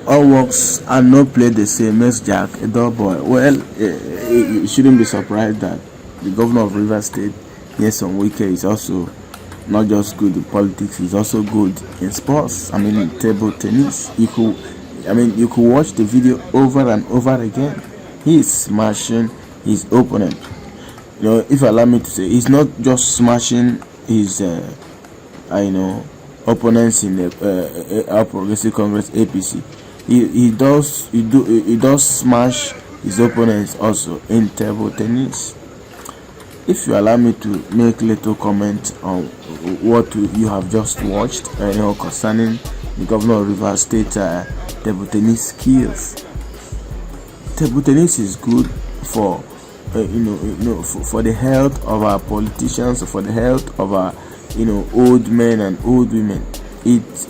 All works are not played the same as Jack, a dull boy. Well, you shouldn't be surprised that the governor of Rivers State, Nyesom Wike, is also not just good in politics, he's also good in sports. I mean, in table tennis. You could watch the video over and over again. He's smashing his opponent. If you allow me to say, he's not just smashing his, opponents in the All Progressive Congress (APC). He does smash his opponents also in table tennis. If you allow me to make little comment on what you have just watched, concerning the governor of Rivers State table tennis skills. Table tennis is good for for the health of our politicians, for the health of our old men and old women. It's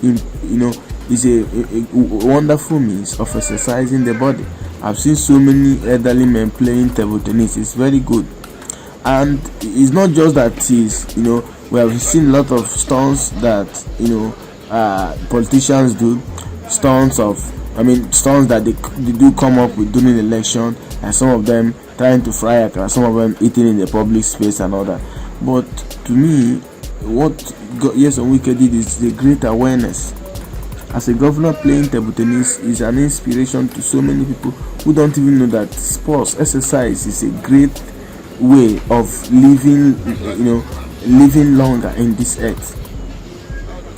a wonderful means of exercising the body. I've seen so many elderly men playing table tennis. It's very good, and it's not just that. We have seen a lot of stunts that politicians do, stunts that they do come up with during the election, and some of them trying to fry akara, some of them eating in the public space and all that. But to me, what Nyesom Wike did is the great awareness. As a governor, playing table tennis is an inspiration to so many people who don't even know that sports, exercise is a great way of living longer in this earth.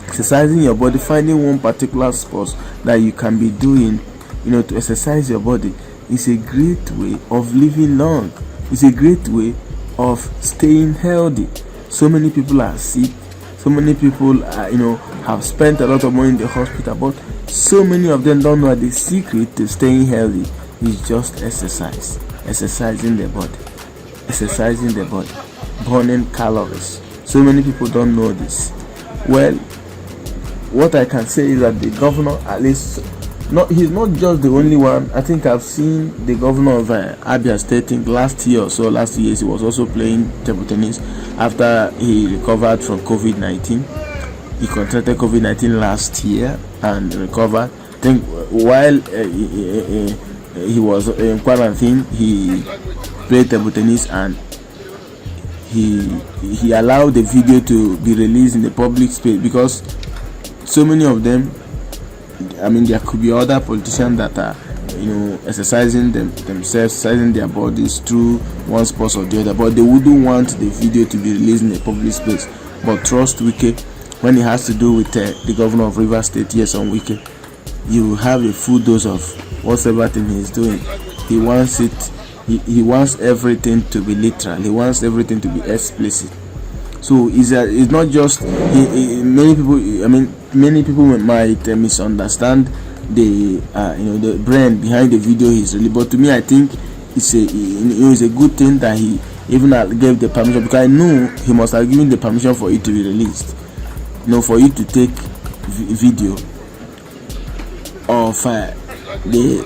Exercising your body, finding one particular sport that you can be doing, to exercise your body is a great way of living long. It's a great way of staying healthy. So many people are sick. So many people, have spent a lot of money in the hospital, but so many of them don't know the secret to staying healthy is just exercise, exercising the body, burning calories. So many people don't know this. Well, what I can say is that the governor, at least, he's not just the only one. I think I've seen the governor of Abia State, last year, he was also playing table tennis after he recovered from COVID-19. He contracted COVID-19 last year and recovered. I think while he was in quarantine, he played table tennis, and he allowed the video to be released in the public space, because so many of them, there could be other politicians that are exercising themselves, exercising their bodies through one sport or the other, but they wouldn't want the video to be released in the public space. But trust Wike, when it has to do with the governor of Rivers State, Nyesom Wike, you have a full dose of whatever thing he's doing. He wants it. He wants everything to be literal. He wants everything to be explicit. So it's not just many people. Many people might misunderstand the brand behind the video he's released. But to me, I think it's a good thing that he even gave the permission, because I know he must have given the permission for it to be released. For you to take video of the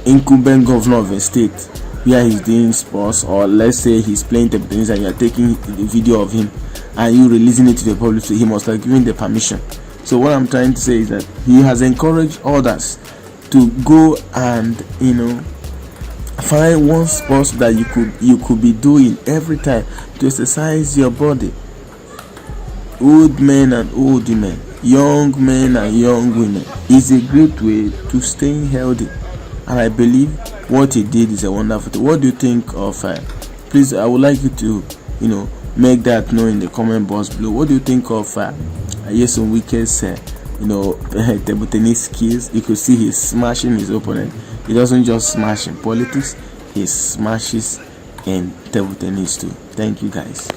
incumbent governor of a state where he's doing sports, or let's say he's playing table tennis, and you're taking the video of him and you releasing it to the public, so he must have given the permission. So what I'm trying to say is that he has encouraged others to go and find one sport that you could be doing every time to exercise your body. Old men and old women, young men and young women, is a great way to staying healthy. And I believe what he did is a wonderful thing. What do you think of please, I would like you to make that known in the comment box below. What do you think of Nyesom Wike's table tennis skills? You could see he's smashing his opponent. He doesn't just smash in politics, he smashes in table tennis too. Thank you guys.